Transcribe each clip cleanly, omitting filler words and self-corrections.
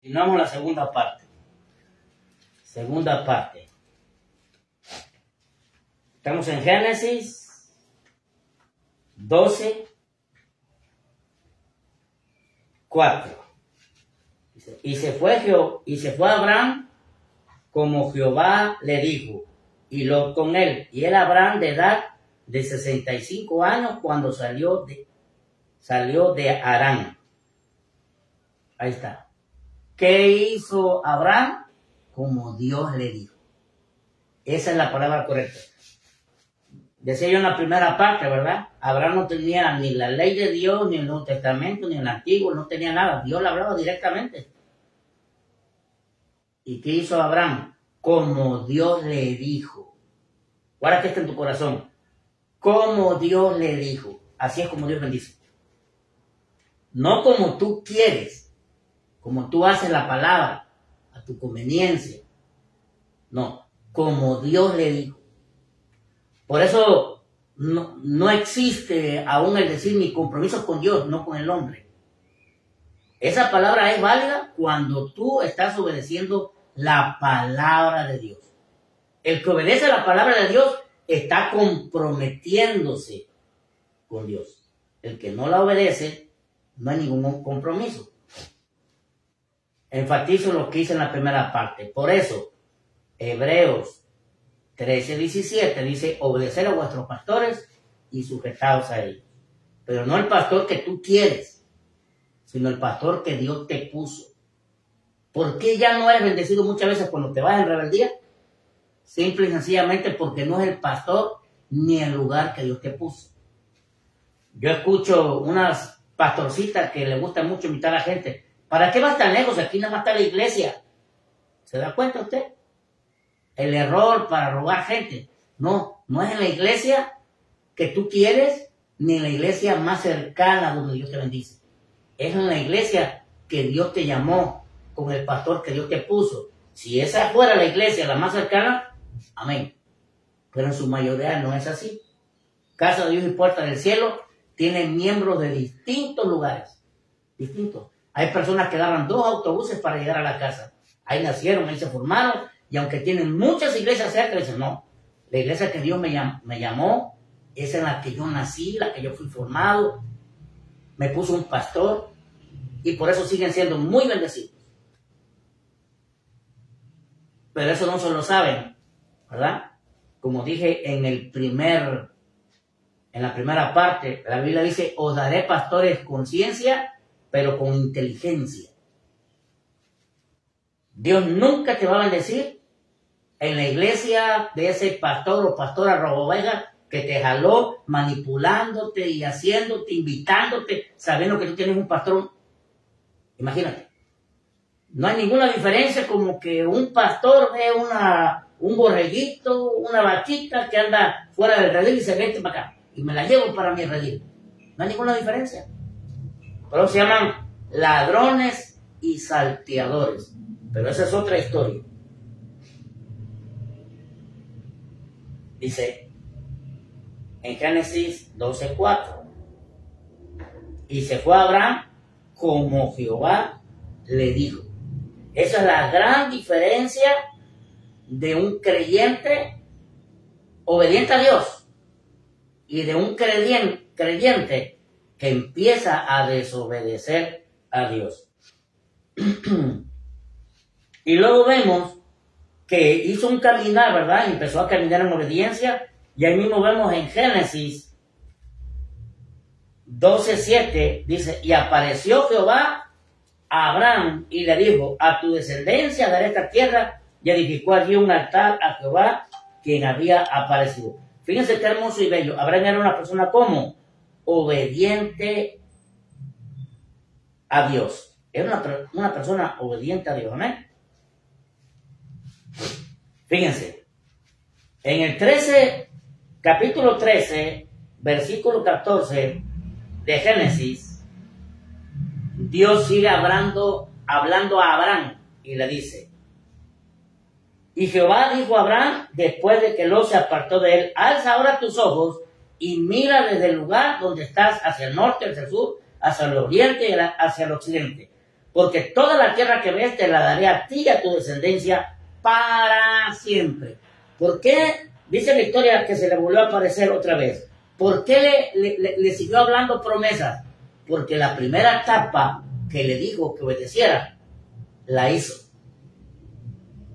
Continuamos la segunda parte. Segunda parte. Estamos en Génesis 12, 4. Y se fue Abraham como Jehová le dijo, y Lot con él. Y era Abraham de edad de 65 años cuando salió de Harán. Ahí está. ¿Qué hizo Abraham? Como Dios le dijo. Esa es la palabra correcta. Decía yo en la primera parte, ¿verdad? Abraham no tenía ni la ley de Dios, ni el Nuevo Testamento, ni el Antiguo, no tenía nada. Dios le hablaba directamente. ¿Y qué hizo Abraham? Como Dios le dijo. Guarda que está en tu corazón. Como Dios le dijo. Así es como Dios bendice. No como tú quieres. Como tú haces la palabra, a tu conveniencia. No, como Dios le dijo. Por eso no existe aún el decir mi compromiso con Dios, no con el hombre. Esa palabra es válida cuando tú estás obedeciendo la palabra de Dios. El que obedece la palabra de Dios está comprometiéndose con Dios. El que no la obedece, no hay ningún compromiso. Enfatizo lo que hice en la primera parte. Por eso, Hebreos 13:17 dice, obedecer a vuestros pastores y sujetaos a ellos. Pero no el pastor que tú quieres, sino el pastor que Dios te puso. ¿Por qué ya no eres bendecido muchas veces cuando te vas en rebeldía? Simple y sencillamente porque no es el pastor ni el lugar que Dios te puso. Yo escucho unas pastorcitas que le gusta mucho invitar a la gente. ¿Para qué vas tan lejos? Aquí nada más está la iglesia. ¿Se da cuenta usted? El error para robar gente. No es en la iglesia que tú quieres, ni en la iglesia más cercana donde Dios te bendice. Es en la iglesia que Dios te llamó, con el pastor que Dios te puso. Si esa fuera la iglesia la más cercana, amén. Pero en su mayoría no es así. Casa de Dios y Puerta del Cielo tienen miembros de distintos lugares. Distintos. Hay personas que agarran 2 autobuses para llegar a la casa. Ahí nacieron, ahí se formaron, y aunque tienen muchas iglesias cerca, dicen, no, la iglesia que Dios me llamó, es en la que yo nací, la que yo fui formado, me puso un pastor, y por eso siguen siendo muy bendecidos. Pero eso no se lo saben, ¿verdad? Como dije en la primera parte, la Biblia dice, os daré pastores con ciencia, pero con inteligencia. Dios nunca te va a bendecir en la iglesia de ese pastor o pastora roboveja que te jaló manipulándote y haciéndote, invitándote, sabiendo que tú tienes un pastor. Imagínate. No hay ninguna diferencia como que un pastor ve un borreguito, una vaquita que anda fuera del redil y se vete para acá y me la llevo para mi redil. No hay ninguna diferencia. Pero se llaman ladrones y salteadores. Pero esa es otra historia. Dice en Génesis 12:4. Y se fue Abraham como Jehová le dijo. Esa es la gran diferencia de un creyente obediente a Dios y de un creyente que empieza a desobedecer a Dios. Y luego vemos que hizo un caminar, ¿verdad? Empezó a caminar en obediencia. Y ahí mismo vemos en Génesis 12:7, dice, y apareció Jehová a Abraham y le dijo, a tu descendencia daré esta tierra, y edificó allí un altar a Jehová, quien había aparecido. Fíjense qué hermoso y bello. Abraham era una persona como obediente a Dios. Era una persona obediente a Dios, amén. Fíjense, en el capítulo 13, versículo 14 de Génesis, Dios sigue hablando a Abraham y le dice, y Jehová dijo a Abraham, después de que Lot se apartó de él, alza ahora tus ojos y mira desde el lugar donde estás hacia el norte, hacia el sur, hacia el oriente y hacia el occidente. porque toda la tierra que ves te la daré a ti y a tu descendencia para siempre. ¿Por qué? Dice la historia que se le volvió a aparecer otra vez. ¿Por qué le siguió hablando promesas? Porque la primera etapa que le dijo que obedeciera, la hizo.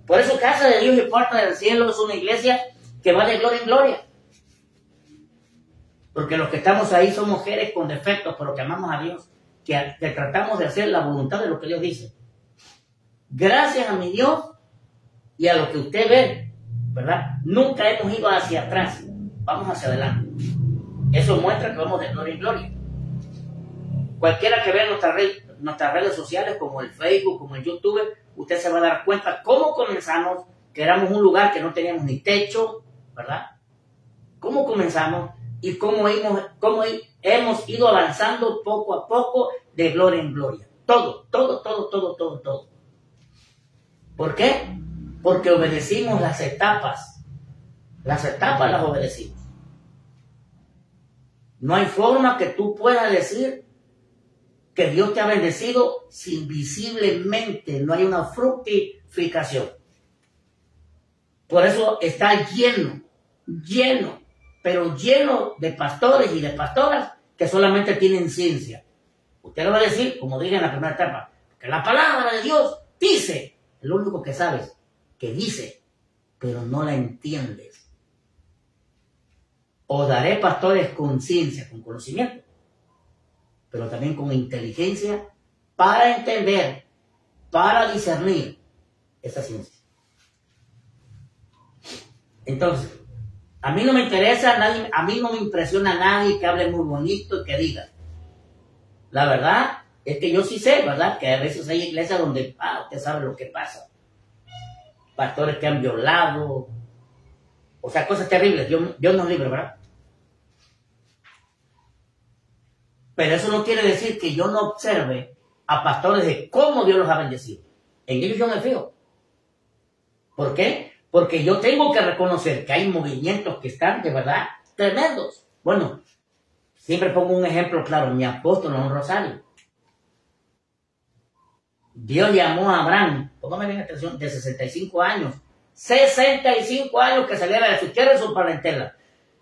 Por eso Casa de Dios y Puerta del Cielo es una iglesia que va de gloria en gloria. Porque los que estamos ahí somos mujeres con defectos, pero que amamos a Dios, que tratamos de hacer la voluntad de lo que Dios dice. Gracias a mi Dios y a lo que usted ve, ¿verdad? Nunca hemos ido hacia atrás, vamos hacia adelante. Eso muestra que vamos de gloria en gloria. Cualquiera que vea nuestras redes sociales, como el Facebook, como el YouTube, usted se va a dar cuenta cómo comenzamos, que éramos un lugar que no teníamos ni techo, ¿verdad? Cómo comenzamos y cómo hemos ido avanzando poco a poco de gloria en gloria. Todo. ¿Por qué? Porque obedecimos las etapas. Las etapas las obedecimos. No hay forma que tú puedas decir que Dios te ha bendecido si invisiblemente no hay una fructificación. Por eso está lleno, pero lleno de pastores y de pastoras que solamente tienen ciencia. Usted lo va a decir, como dije en la primera etapa, que la palabra de Dios dice, es lo único que sabes, que dice, pero no la entiendes. Os daré pastores con ciencia, con conocimiento, pero también con inteligencia para entender, para discernir esa ciencia. Entonces, a mí no me interesa nadie, a mí no me impresiona nadie que hable muy bonito y que diga. La verdad es que yo sí sé, ¿verdad? Que a veces hay iglesias donde, usted sabe lo que pasa. Pastores que han violado, o sea, cosas terribles. Dios nos libre, ¿verdad? Pero eso no quiere decir que yo no observe a pastores de cómo Dios los ha bendecido. En ellos yo me fío. ¿Por qué? Porque yo tengo que reconocer que hay movimientos que están de verdad tremendos. Bueno, siempre pongo un ejemplo claro. Mi apóstol en un rosario. Dios llamó a Abraham, póngame bien atención, de 65 años. 65 años que saliera de su tierra y su parentela.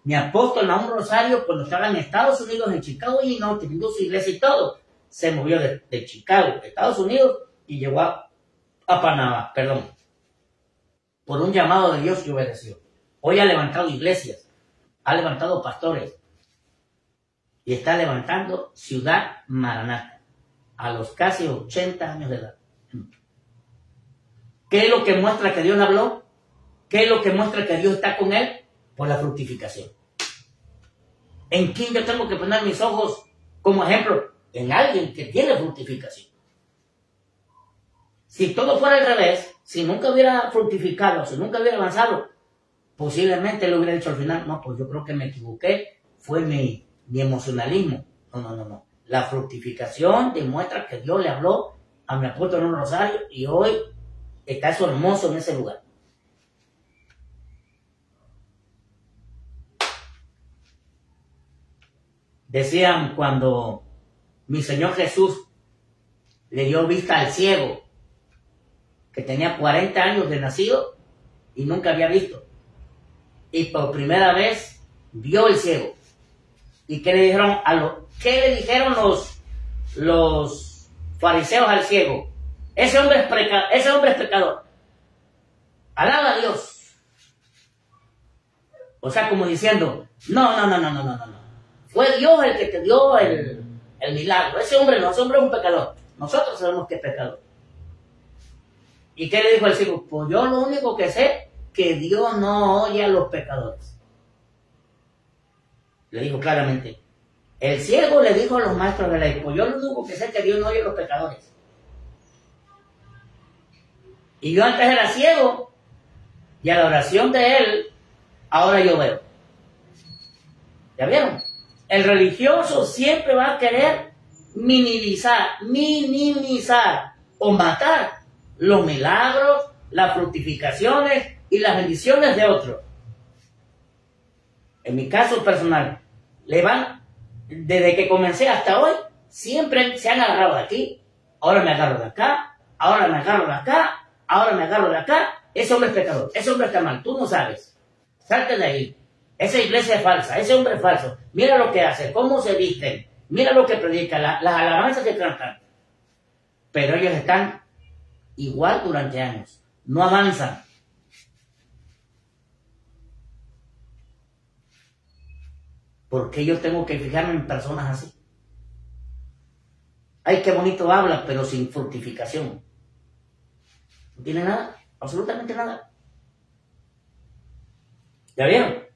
Mi apóstol Naum Rosario, cuando estaba en Estados Unidos, en Chicago, Illinois, teniendo su iglesia y todo, se movió de Chicago, Estados Unidos, y llegó a Panamá, por un llamado de Dios que obedeció. Hoy ha levantado iglesias, ha levantado pastores, y está levantando Ciudad Maranata, a los casi 80 años de edad. ¿Qué es lo que muestra que Dios le habló? ¿Qué es lo que muestra que Dios está con él? Por la fructificación. ¿En quién yo tengo que poner mis ojos como ejemplo? En alguien que tiene fructificación. Si todo fuera al revés, si nunca hubiera fructificado, si nunca hubiera avanzado, posiblemente le hubiera dicho al final, no, pues yo creo que me equivoqué, fue mi emocionalismo. No. La fructificación demuestra que Dios le habló a mi apóstol en un rosario y hoy está eso hermoso en ese lugar. Decían cuando mi Señor Jesús le dio vista al ciego, que tenía 40 años de nacido y nunca había visto. Y por primera vez vio el ciego. ¿Y qué le dijeron los fariseos al ciego? Ese hombre es pecador. Alaba a Dios. O sea, como diciendo, no. Fue Dios el que te dio el milagro. Ese hombre no, ese hombre es un pecador. Nosotros sabemos que es pecador. ¿Y qué le dijo el ciego? Pues yo lo único que sé, que Dios no oye a los pecadores. Le dijo claramente. El ciego le dijo a los maestros de la ley, pues yo lo único que sé es que Dios no oye a los pecadores. Y yo antes era ciego, y a la oración de él, ahora yo veo. ¿Ya vieron? El religioso siempre va a querer minimizar o matar los milagros, las fructificaciones y las bendiciones de otros. En mi caso personal, desde que comencé hasta hoy, siempre se han agarrado de aquí. ahora me agarro de acá, ahora me agarro de acá, ahora me agarro de acá. Ese hombre es pecador, ese hombre está mal, tú no sabes. Salte de ahí. Esa iglesia es falsa, ese hombre es falso. Mira lo que hace, cómo se visten, mira lo que predican, las alabanzas que cantan. Pero ellos están igual durante años, no avanzan. ¿Por qué yo tengo que fijarme en personas así? Ay, qué bonito habla, pero sin fructificación. No tiene nada, absolutamente nada. ¿Ya vieron?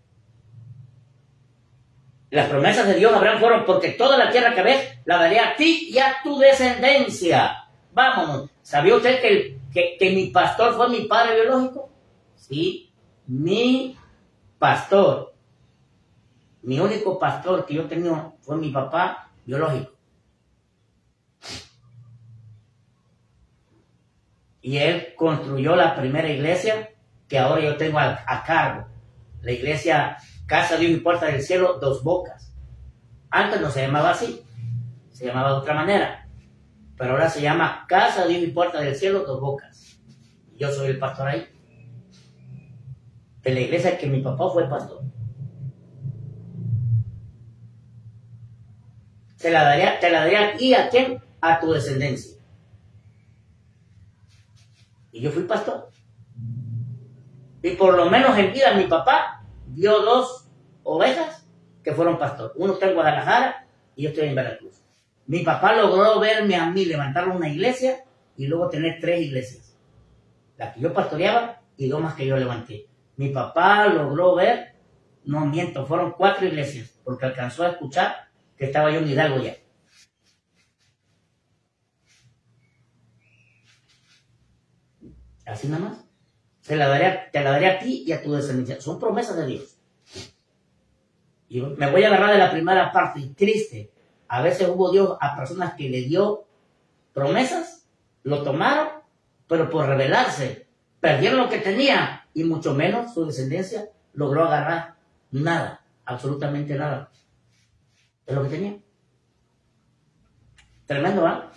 Las promesas de Dios a Abraham fueron: porque toda la tierra que ves la daré a ti y a tu descendencia. Vámonos. ¿Sabía usted que mi pastor fue mi padre biológico? Sí, mi pastor. Mi único pastor que yo tenía fue mi papá biológico. Y él construyó la primera iglesia que ahora yo tengo a cargo. La iglesia Casa de Dios y Puerta del Cielo, Dos Bocas. Antes no se llamaba así, se llamaba de otra manera. Pero ahora se llama Casa de Dios y Puerta del Cielo, Dos Bocas. Yo soy el pastor ahí. De la iglesia que mi papá fue pastor. Te la daré a ti, ¿a quién? A tu descendencia. Y yo fui pastor. Y por lo menos en vida mi papá dio 2 ovejas que fueron pastor. Uno está en Guadalajara y yo estoy en Veracruz. Mi papá logró verme a mí levantar una iglesia y luego tener 3 iglesias. La que yo pastoreaba y 2 más que yo levanté. Mi papá logró ver, no miento, fueron 4 iglesias, porque alcanzó a escuchar que estaba yo en Hidalgo ya. Así nada más. Te la daré a ti y a tu descendencia. Son promesas de Dios. Y me voy a agarrar de la primera parte. Triste. A veces hubo Dios a personas que le dio promesas, lo tomaron, pero por rebelarse, perdieron lo que tenían y mucho menos su descendencia logró agarrar nada, absolutamente nada de lo que tenía. Tremendo, ¿ah?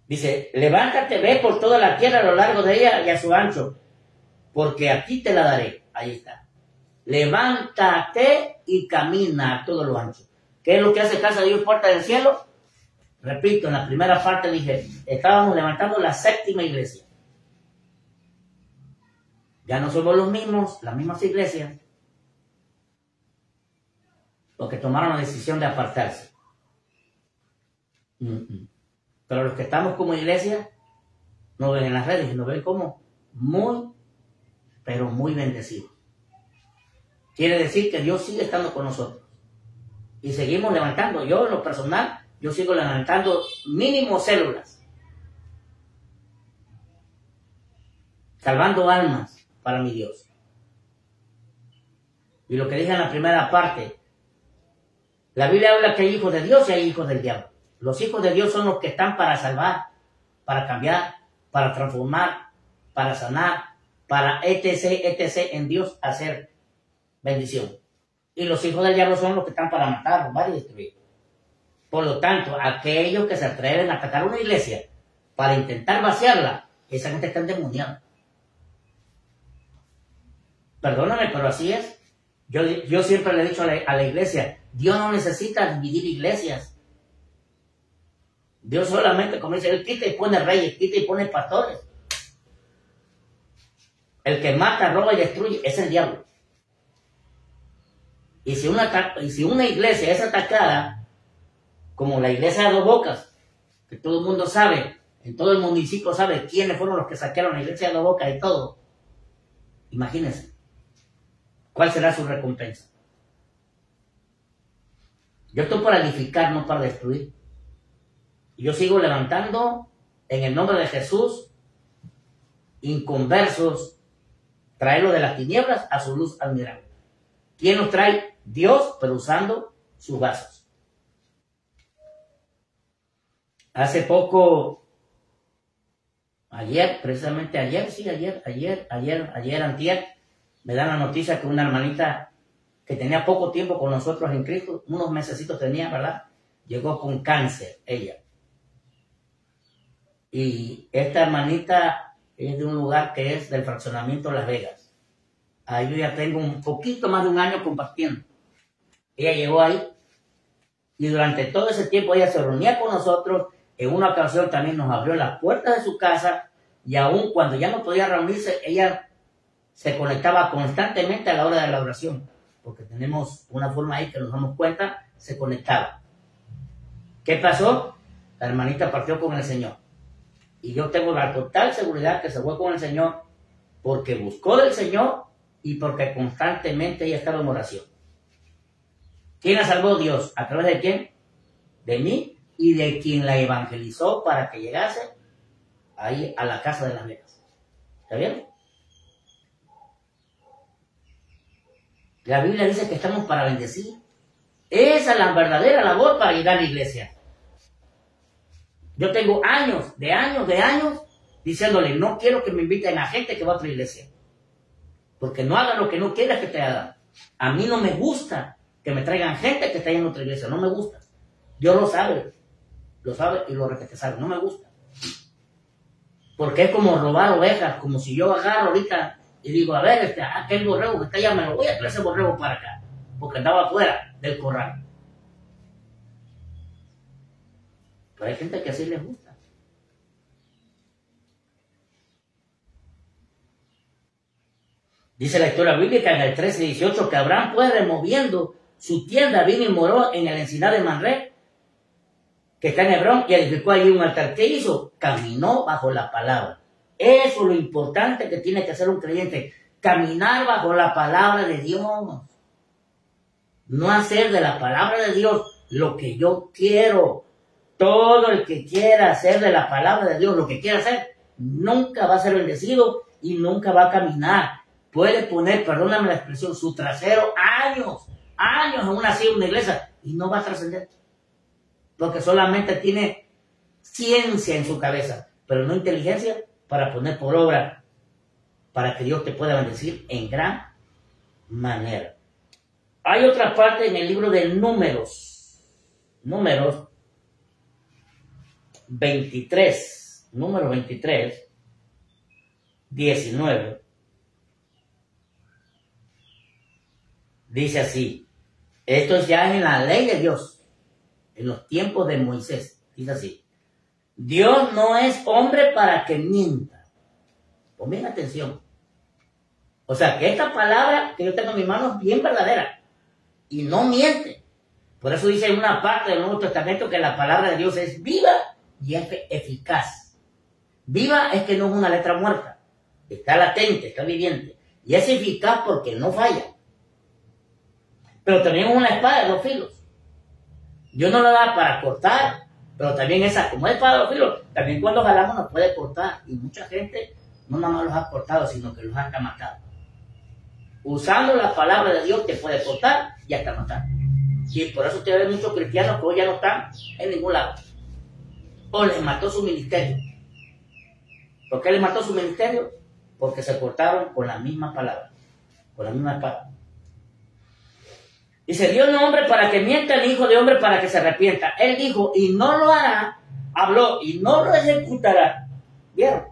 Dice, levántate, ve por toda la tierra a lo largo de ella y a su ancho, porque aquí te la daré. Ahí está. Levántate y camina a todo lo ancho. ¿Qué es lo que hace Casa de Dios Puerta del Cielo? Repito, en la primera parte dije, estábamos levantando la 7ª iglesia. Ya no somos los mismos, las mismas iglesias, los que tomaron la decisión de apartarse. Pero los que estamos como iglesia, nos ven en las redes y nos ven como muy, pero muy bendecidos. Quiere decir que Dios sigue estando con nosotros. Y seguimos levantando. Yo, en lo personal, yo sigo levantando mínimo células. Salvando almas para mi Dios. Y lo que dije en la primera parte, la Biblia habla que hay hijos de Dios y hay hijos del diablo. Los hijos de Dios son los que están para salvar, para cambiar, para transformar, para sanar, para etc. en Dios hacer bendición. Y los hijos del diablo son los que están para matar, robar y destruir. Por lo tanto, aquellos que se atreven a atacar una iglesia para intentar vaciarla, esa gente está endemoniada. Perdóname, pero así es. Yo siempre le he dicho a la iglesia, Dios no necesita dividir iglesias. Dios solamente, como dice, Él quita y pone reyes, quita y pone pastores. El que mata, roba y destruye es el diablo. Y si una iglesia es atacada, como la iglesia de Dos Bocas, que todo el mundo sabe, en todo el municipio sabe quiénes fueron los que saquearon la iglesia de Dos Bocas y todo, imagínense, ¿cuál será su recompensa? Yo estoy para edificar, no para destruir. Y yo sigo levantando en el nombre de Jesús inconversos, traerlo de las tinieblas a su luz admirable. ¿Quién nos trae? Dios, pero usando sus vasos. Hace poco, ayer, precisamente ayer, antier, me dan la noticia que una hermanita que tenía poco tiempo con nosotros en Cristo, unos mesecitos tenía, ¿verdad? Llegó con cáncer, ella. Y esta hermanita es de un lugar que es del fraccionamiento Las Vegas. Ahí yo ya tengo un poquito más de un año compartiendo. Ella llegó ahí y durante todo ese tiempo ella se reunía con nosotros. En una ocasión también nos abrió las puertas de su casa y aún cuando ya no podía reunirse, ella se conectaba constantemente a la hora de la oración, porque tenemos una forma ahí que nos damos cuenta, se conectaba. ¿Qué pasó? La hermanita partió con el Señor. Y yo tengo la total seguridad que se fue con el Señor porque buscó del Señor y porque constantemente ella estaba en oración. ¿Quién la salvó? Dios. ¿A través de quién? De mí y de quien la evangelizó para que llegase ahí a la casa de Las Vegas. ¿Está bien? La Biblia dice que estamos para bendecir. Esa es la verdadera labor para llegar a la iglesia. Yo tengo años diciéndole, no quiero que me inviten a gente que va a otra iglesia. Porque no hagan lo que no quieras que te hagan. A mí no me gusta que me traigan gente que está en otra iglesia. No me gusta. Dios lo sabe y lo repite, sabe. No me gusta. Porque es como robar ovejas, como si yo agarro ahorita y digo, a ver, aquel borrego que está allá, me lo voy a traer ese borrego para acá. Porque andaba afuera del corral. Pero hay gente que así les gusta. Dice la historia bíblica en el 13:18 que Abraham fue removiendo su tienda, vino y moró en el encinar de Manré, que está en Hebrón, y edificó allí un altar. ¿Qué hizo? Caminó bajo la palabra. Eso es lo importante que tiene que hacer un creyente. Caminar bajo la palabra de Dios. No hacer de la palabra de Dios lo que yo quiero. Todo el que quiera hacer de la palabra de Dios lo que quiera hacer, nunca va a ser bendecido y nunca va a caminar. Puede poner, perdóname la expresión, su trasero años en una iglesia y no va a trascender. Porque solamente tiene ciencia en su cabeza, pero no inteligencia para poner por obra, para que Dios te pueda bendecir en gran manera. Hay otra parte en el libro de Números 23, 19, dice así, esto ya es en la ley de Dios, en los tiempos de Moisés, dice así, Dios no es hombre para que mienta. Pongan atención. O sea, que esta palabra que yo tengo en mis manos es bien verdadera y no miente. Por eso dice en una parte del Nuevo Testamento que la palabra de Dios es viva y es eficaz. Viva es que no es una letra muerta, está latente, está viviente, y es eficaz porque no falla. Pero también es una espada de dos filos. Dios no la da para cortar, pero también esa, como es espada de dos filos, también cuando jalamos nos puede cortar, y mucha gente no nada más los ha cortado, sino que los ha hasta matado. Usando la palabra de Dios te puede cortar y hasta matar. Y por eso usted ve muchos cristianos que hoy ya no están en ningún lado. O les mató su ministerio. ¿Por qué les mató su ministerio? Porque se cortaron con la misma palabra, con la misma espada. Dice, Dios no es hombre para que mienta, ni hijo de hombre para que se arrepienta. Él dijo, y no lo hará, habló, y no lo ejecutará. ¿Vieron?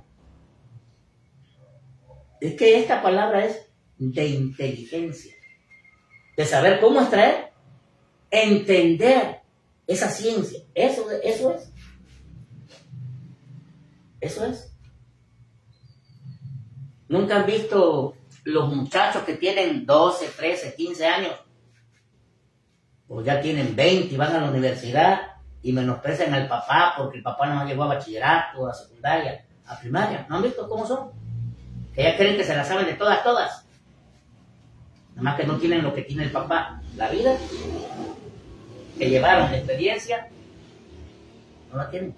Es que esta palabra es de inteligencia, de saber cómo extraer, entender esa ciencia. Eso es. ¿Nunca han visto los muchachos que tienen 12, 13, 15 años? O ya tienen 20 y van a la universidad y menosprecian al papá porque el papá no llegó a bachillerato, a secundaria, a primaria. ¿No han visto cómo son? Que ya creen que se la saben de todas. Nada más que no tienen lo que tiene el papá. La vida que llevaron de experiencia, no la tienen.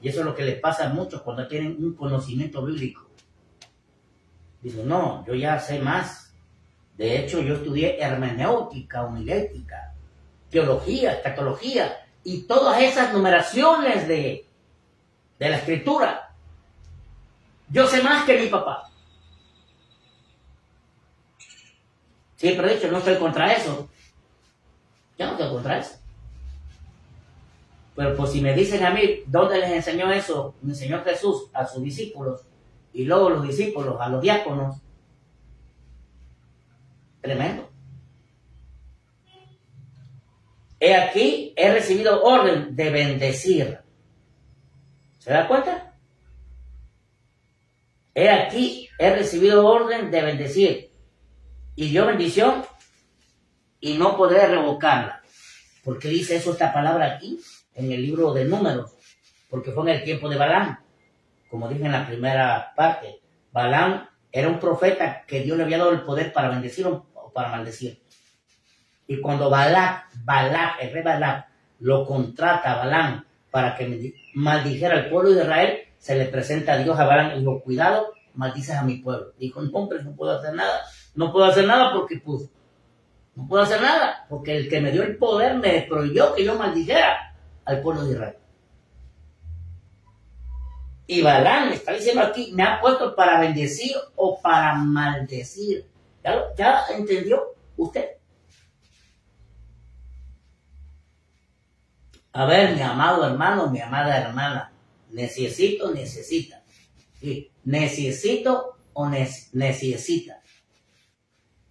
Y eso es lo que les pasa a muchos cuando tienen un conocimiento bíblico. Dicen, no, yo ya sé más. De hecho, yo estudié hermenéutica, homilética, teología, escatología y todas esas numeraciones de la escritura. Yo sé más que mi papá. Sí, pero dicho, no estoy contra eso. Yo no estoy contra eso. Pero pues si me dicen a mí, ¿dónde les enseñó eso? Me enseñó Jesús a sus discípulos y luego los discípulos a los diáconos. Tremendo. He aquí, he recibido orden de bendecir. ¿Se da cuenta? He aquí, he recibido orden de bendecir. Y dio bendición y no podré revocarla. ¿Por qué dice eso esta palabra aquí? En el libro de Números. Porque fue en el tiempo de Balaam. Como dije en la primera parte. Balaam era un profeta que Dios le había dado el poder para bendecir o para maldecir. Y cuando el rey Balac lo contrata a Balaam para que maldijera al pueblo de Israel, se le presenta a Dios a Balaam y dijo, cuidado, maldices a mi pueblo. Dijo, no, hombre, no puedo hacer nada. No puedo hacer nada porque, pues, no puedo hacer nada porque el que me dio el poder me prohibió que yo maldijera al pueblo de Israel. Y Balaam está diciendo aquí, me ha puesto para bendecir o para maldecir. ¿Ya entendió usted? A ver, mi amado hermano, mi amada hermana, necesita. ¿Sí? Necesito o necesita.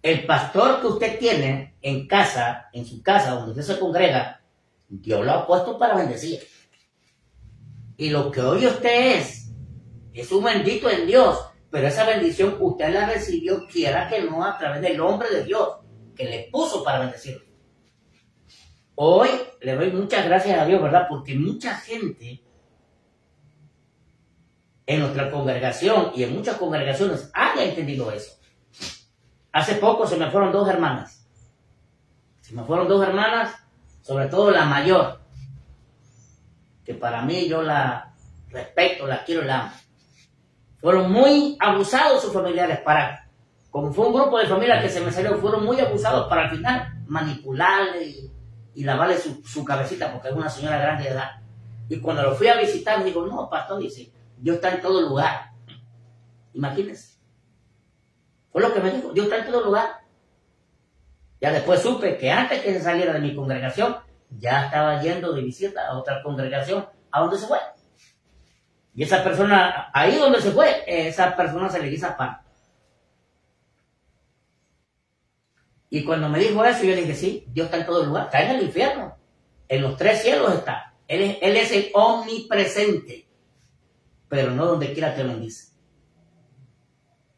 El pastor que usted tiene en casa, en su casa, donde usted se congrega, Dios lo ha puesto para bendecir. Y lo que hoy usted es un bendito en Dios, pero esa bendición usted la recibió, quiera que no, a través del hombre de Dios, que le puso para bendecirlo. Hoy le doy muchas gracias a Dios, ¿verdad? Porque mucha gente en nuestra congregación y en muchas congregaciones han entendido eso. Hace poco se me fueron dos hermanas. Sobre todo la mayor, que para mí yo la respeto, la quiero y la amo. Fueron muy abusados sus familiares como fue un grupo de familias que se me salió, fueron muy abusados para al final manipularle y lavarle su cabecita porque es una señora grande de edad. Y cuando lo fui a visitar, digo, no, pastor, dice, Dios está en todo lugar. Imagínense. Fue lo que me dijo, Dios está en todo lugar. Ya después supe que antes que se saliera de mi congregación, ya estaba yendo de visita a otra congregación, ¿a dónde se fue? Y esa persona, ahí donde se fue, esa persona se le hizo pan. Y cuando me dijo eso, yo le dije, sí, Dios está en todo lugar, está en el infierno, en los tres cielos está. Él es el omnipresente, pero no donde quiera te bendice.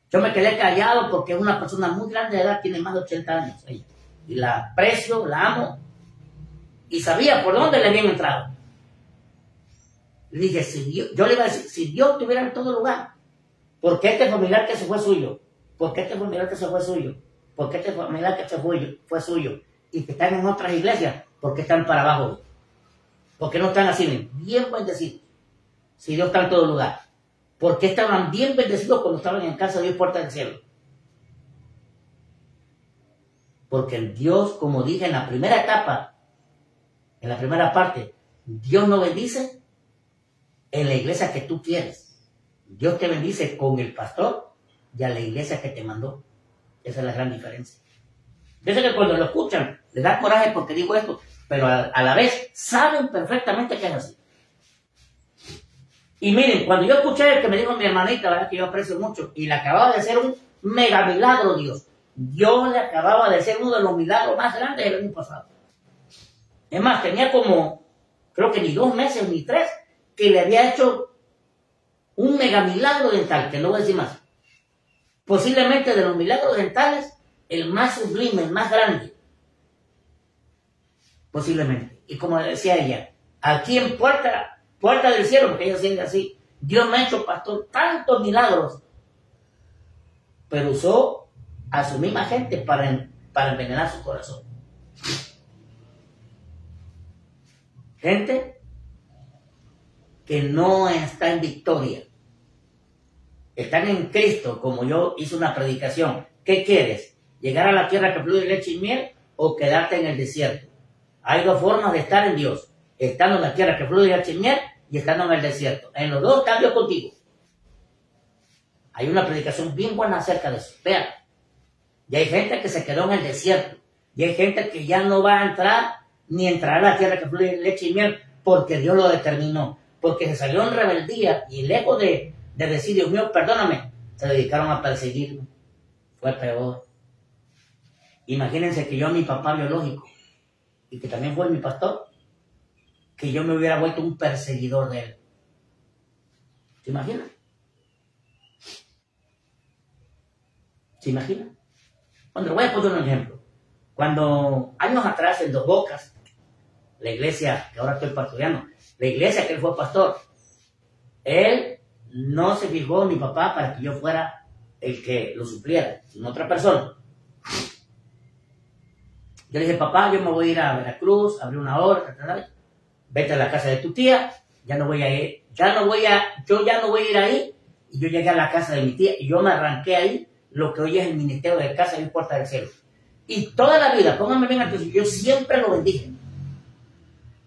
Yo me quedé callado porque es una persona muy grande de edad, tiene más de 80 años ella. Y la aprecio, la amo, y sabía por dónde le habían entrado. Le dije, yo le iba a decir, si Dios estuviera en todo lugar, ¿por qué este familiar que se fue suyo? ¿Por qué este familiar que se fue suyo? ¿Por qué este familiar que se fue suyo? Y que están en otras iglesias, ¿por qué están para abajo? ¿Por qué no están así? Bien bendecidos. Si Dios está en todo lugar. ¿Por qué estaban bien bendecidos cuando estaban en casa de Dios, puerta del cielo? Porque el Dios, como dije en la primera etapa, en la primera parte, Dios no bendice en la iglesia que tú quieres. Dios te bendice con el pastor y a la iglesia que te mandó. Esa es la gran diferencia. Yo sé que cuando lo escuchan, les da coraje porque digo esto, pero a la vez saben perfectamente que es así. Y miren, cuando yo escuché el que me dijo mi hermanita, ¿verdad? Que yo aprecio mucho, y le acababa de hacer un mega milagro Dios. Dios le acababa de hacer uno de los milagros más grandes del año pasado. Es más, tenía como, creo que ni 2 meses ni 3, que le había hecho un mega milagro dental, que no voy a decir más. Posiblemente de los milagros dentales, el más sublime, el más grande. Posiblemente. Y como decía ella, aquí en puerta del cielo, porque ella sigue así, Dios me ha hecho, pastor, tantos milagros, pero usó a su misma gente para envenenar su corazón. Gente que no está en victoria. Están en Cristo, como yo hice una predicación. ¿Qué quieres? ¿Llegar a la tierra que fluye leche y miel o quedarte en el desierto? Hay 2 formas de estar en Dios. Estando en la tierra que fluye leche y miel y estando en el desierto. En los 2 está Dios contigo. Hay una predicación bien buena acerca de eso. Vean. Y hay gente que se quedó en el desierto. Y hay gente que ya no va a entrar, ni entrará a la tierra que fluye leche y miel, porque Dios lo determinó. Porque se salió en rebeldía y lejos de decir, Dios mío, perdóname, se dedicaron a perseguirme. Fue peor. Imagínense que yo a mi papá biológico, y que también fue mi pastor, que yo me hubiera vuelto un perseguidor de él. ¿Se imaginan? ¿Se imaginan? Bueno, voy a poner un ejemplo. Cuando años atrás en Dos Bocas, la iglesia que ahora estoy pastoreando, la iglesia que él fue pastor, él no se fijó mi papá para que yo fuera el que lo supliera, sino otra persona. Yo le dije, papá, yo me voy a ir a Veracruz, abrir una obra, vete a la casa de tu tía, ya no voy a ir, yo ya no voy a ir ahí. Y yo llegué a la casa de mi tía y yo me arranqué ahí, lo que hoy es el ministerio de casa y Puerta del Cielo. Y toda la vida, pónganme bien atención, yo siempre lo bendije.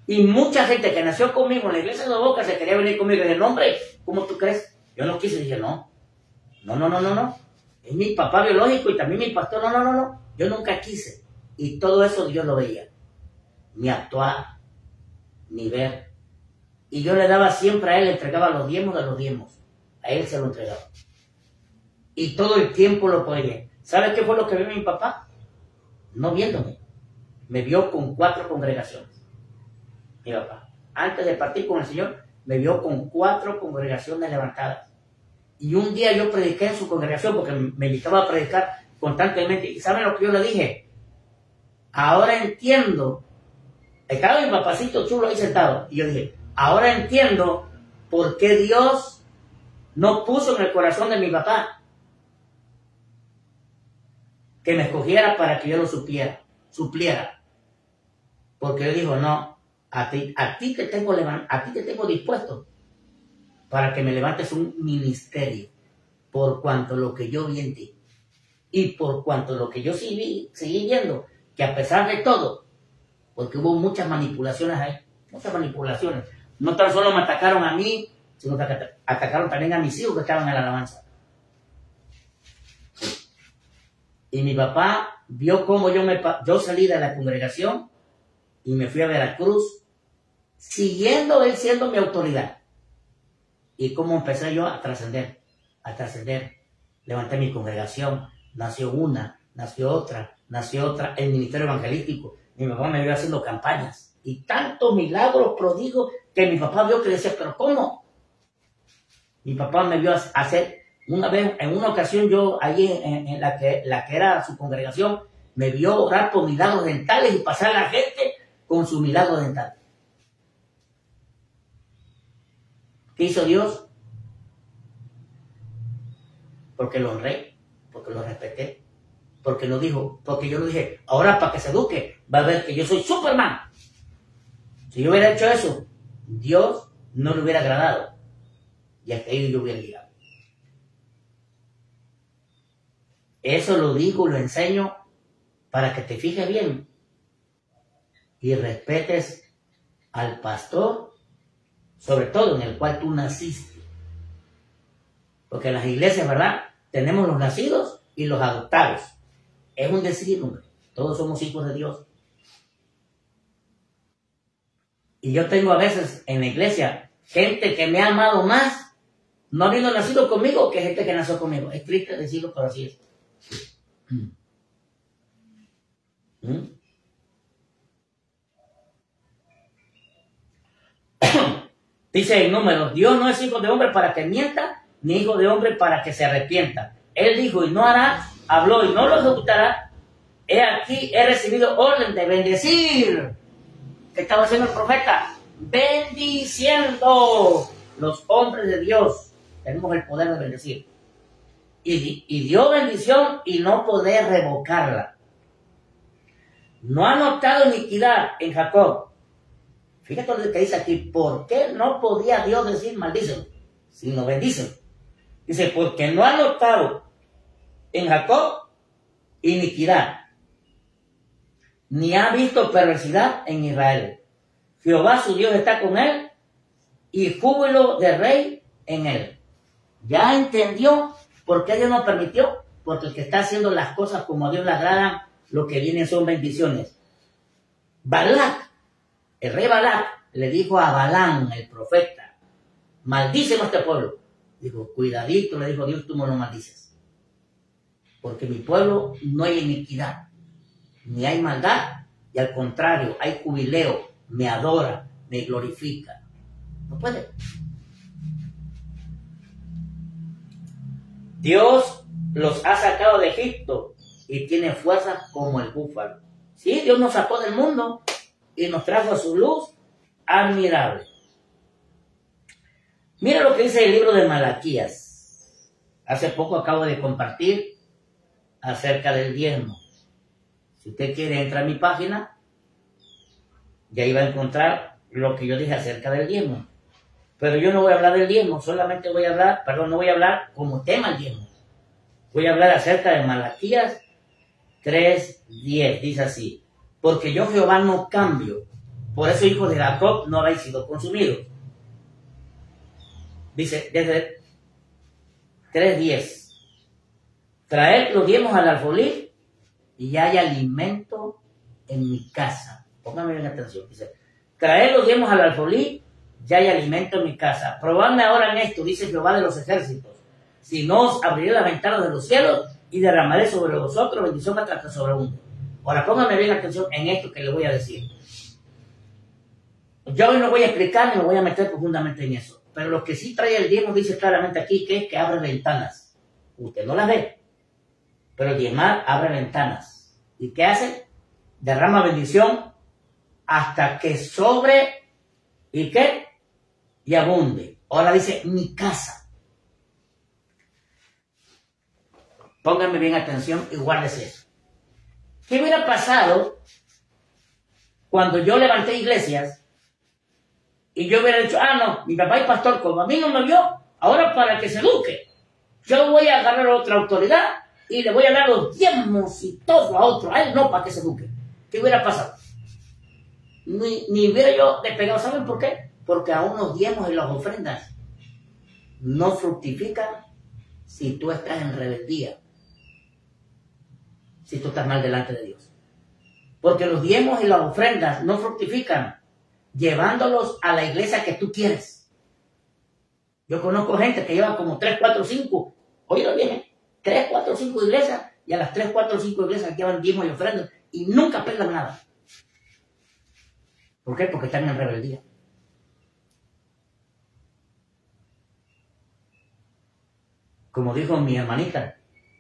Y mucha gente que nació conmigo en la iglesia de Dos Bocas se quería venir conmigo y dije, no, hombre, ¿cómo tú crees? Yo no quise, dije, no. Es mi papá biológico y también mi pastor, no. Yo nunca quise. Y todo eso Dios lo veía. Mi actuar, mi ver. Y yo le daba siempre a él, le entregaba los diezmos de los diezmos. A él se lo entregaba. Y todo el tiempo lo podía. ¿Sabe qué fue lo que vio mi papá? No viéndome. Me vio con 4 congregaciones. Mi papá. Antes de partir con el Señor, me vio con 4 congregaciones levantadas. Y un día yo prediqué en su congregación porque me invitaba a predicar constantemente. ¿Y saben lo que yo le dije? Ahora entiendo. Estaba mi papacito chulo ahí sentado. Y yo dije, ahora entiendo por qué Dios no puso en el corazón de mi papá que me escogiera para que yo lo supliera. Porque él dijo, no, a ti te tengo dispuesto para que me levantes un ministerio por cuanto lo que yo vi en ti. Y por cuanto lo que yo seguí viendo, que a pesar de todo, porque hubo muchas manipulaciones ahí, muchas manipulaciones. No tan solo me atacaron a mí, sino que atacaron también a mis hijos que estaban en la alabanza. Y mi papá vio cómo yo salí de la congregación y me fui a Veracruz, siguiendo él siendo mi autoridad. Y cómo empecé yo a trascender. Levanté mi congregación, nació una, nació otra, el ministerio evangelístico. Mi papá me vio haciendo campañas y tantos milagros, prodigios, que mi papá vio que decía, pero ¿cómo? Mi papá me vio hacer una vez, en una ocasión yo allí en la que era su congregación, me vio orar por milagros dentales y pasar a la gente con su milagro dental. ¿Qué hizo Dios? Porque lo honré, porque lo respeté, porque yo lo dije, ahora para que se eduque, va a ver que yo soy Superman. Si yo hubiera hecho eso, Dios no le hubiera agradado y hasta ahí yo hubiera llegado. Eso lo digo, lo enseño para que te fijes bien y respetes al pastor, sobre todo en el cual tú naciste. Porque en las iglesias, ¿verdad? Tenemos los nacidos y los adoptados. Es un decir, hombre. Todos somos hijos de Dios. Y yo tengo a veces en la iglesia gente que me ha amado más, no habiendo nacido conmigo, que gente que nació conmigo. Es triste decirlo, pero así es. Dice en Números, Dios no es hijo de hombre para que mienta, ni hijo de hombre para que se arrepienta. Él dijo y no hará, habló y no lo ejecutará. He aquí, he recibido orden de bendecir. ¿Qué estaba haciendo el profeta? Bendiciendo. Los hombres de Dios tenemos el poder de bendecir. Y dio bendición y no poder revocarla. No ha notado iniquidad en Jacob. Fíjate lo que dice aquí. ¿Por qué no podía Dios decir maldícelo, sino bendícelo? Dice, porque no ha notado en Jacob iniquidad, ni ha visto perversidad en Israel. Jehová su Dios está con él, y júbilo de rey en él. Ya entendió por qué Dios no permitió porque el que está haciendo las cosas como a Dios le agrada, lo que vienen son bendiciones. Balac, el rey Balac, le dijo a Balaam, el profeta, maldíceme a este pueblo. Dijo, cuidadito, le dijo Dios, tú me lo maldices. Porque en mi pueblo no hay iniquidad, ni hay maldad, y al contrario, hay jubileo, me adora, me glorifica. No puede. Dios los ha sacado de Egipto y tiene fuerza como el búfalo. Sí, Dios nos sacó del mundo y nos trajo a su luz admirable. Mira lo que dice el libro de Malaquías. Hace poco acabo de compartir acerca del diezmo. Si usted quiere entrar a mi página, ya iba a encontrar lo que yo dije acerca del diezmo. Pero yo no voy a hablar del diezmo, solamente voy a hablar, no voy a hablar como tema el diezmo. Voy a hablar acerca de Malaquías 3:10, dice así, porque yo Jehová no cambio, por eso hijos de Jacob no habéis sido consumidos. Dice, desde 3:10, traed los diezmos al alfolí y hay alimento en mi casa. Póngame bien atención, dice, traed los diezmos al alfolí, ya hay alimento en mi casa. Probadme ahora en esto, dice Jehová de los ejércitos. Si no, os abriré las ventanas de los cielos y derramaré sobre vosotros bendición hasta sobreabunde. Ahora póngame bien atención en esto que le voy a decir. Yo hoy no voy a explicar ni me voy a meter profundamente en eso. Pero lo que sí trae el diezmo dice claramente aquí que es que abre ventanas. Usted no las ve, pero el diezmar abre ventanas. ¿Y qué hace? Derrama bendición hasta que sobre y qué y abunde. Ahora dice mi casa. Pónganme bien atención y guárdese eso. ¿Qué hubiera pasado cuando yo levanté iglesias y yo hubiera dicho, no, mi papá es pastor, como a mí no me vio, ahora para que se eduque, yo voy a agarrar otra autoridad y le voy a dar los diezmos y todo a otro, a él no, para que se eduque? ¿Qué hubiera pasado? Ni hubiera yo despegado. ¿Saben por qué? Porque aún los diezmos y las ofrendas no fructifican si tú estás en rebeldía, si tú estás mal delante de Dios. Porque los diezmos y las ofrendas no fructifican llevándolos a la iglesia que tú quieres. Yo conozco gente que lleva como 3, 4, 5, oído bien, 3, 4, 5 iglesias, y a las 3, 4, 5 iglesias llevan diezmos y ofrendas y nunca pegan nada. ¿Por qué? Porque están en rebeldía. Como dijo mi hermanita,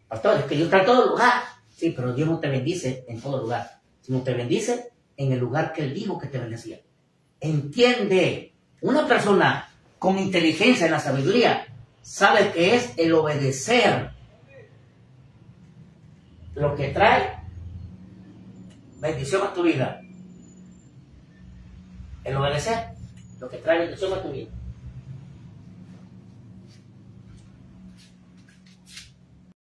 pastor, es que Dios está en todo lugar. Sí, pero Dios no te bendice en todo lugar, sino te bendice en el lugar que Él dijo que te bendecía. Entiende, una persona con inteligencia en la sabiduría sabe que es el obedecer lo que trae bendición a tu vida. El obedecer lo que trae bendición a tu vida.